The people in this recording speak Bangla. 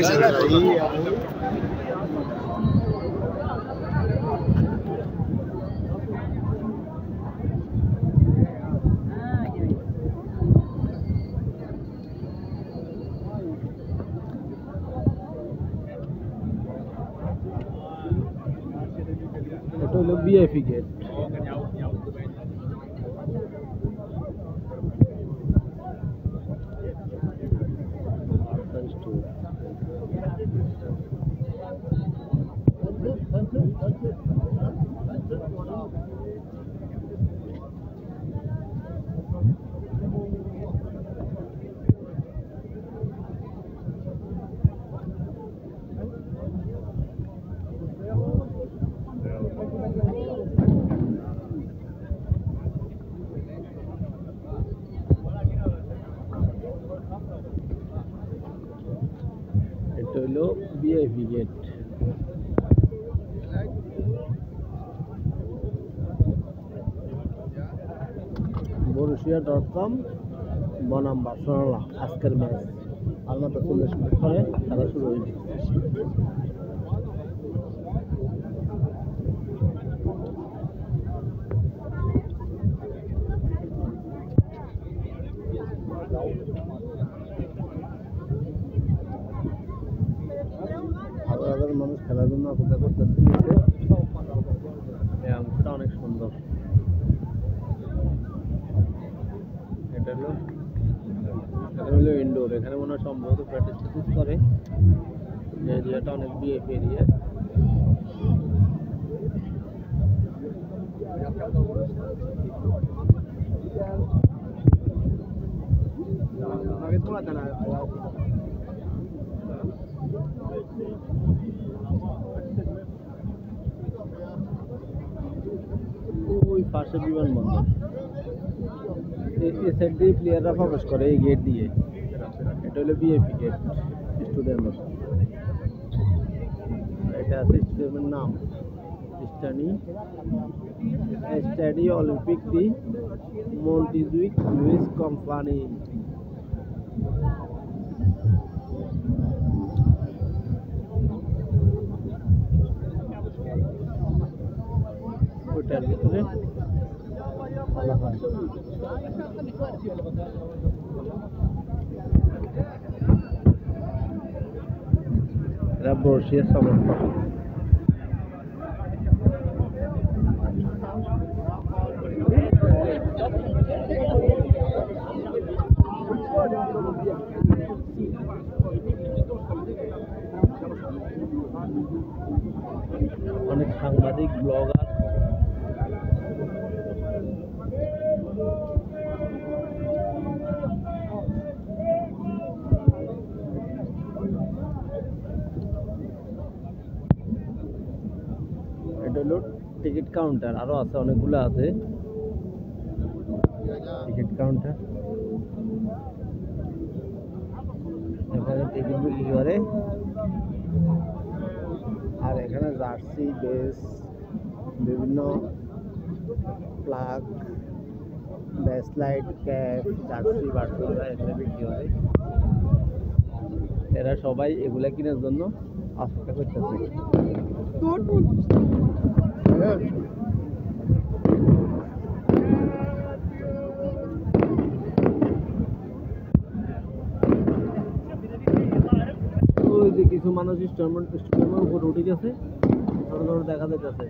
এটা হলো ভিআইপি গেট। এটা হলো ভিআইপি গেট। বরুসিয়া.com বনাম বার্সেলোনা আজকের ম্যাচ আর মাত্র 40 মিনিট পরে খেলা শুরু হয়েছে। হাজার মানুষ খেলার জন্য অপেক্ষা করতেছে। এই অংশটা অনেক সুন্দর। এটা হলো ইনডোর। এখানে মনে হয় সম্ভবত প্র্যাকটিস করে। যে এরিয়াটা অনেক ভিআইপি এরিয়া। ওই পাশে বিমানবন্দর। এই সাইড দিয়ে প্লেয়াররা প্রবেশ করে এই গেট দিয়ে। এটা হলো ভিআইপি গেট স্টেডিয়ামের। এটা আছে স্টেডিয়ামের নাম স্টাডিও অলিম্পিক দি মন্টিজুইক লুইস কোম্পানি। ওটার ভিতরে খেলা হয়। এরা বর্ষিয়ার সমর্থক। অনেক সাংবাদিক ব্লগার এটা হলো টিকিট কাউন্টার। আরো আছে, অনেকগুলো আছে টিকিট কাউন্টার। এখানে টিকিট বিক্রি করে। আর এখানে জার্সি, বেস, বিভিন্ন প্লাগ, ব্যাসলাইট, ক্যাপ, জার্সি, বার্সেলোনা এখানে বিক্রি হয়। এরা সবাই এগুলা কেনার জন্য অপেক্ষা করতেছে। ওই যে কিছু মানুষ স্টেডিয়ামের উপর উঠে গেছে, ছোট ছোট দেখা যাইতেছে।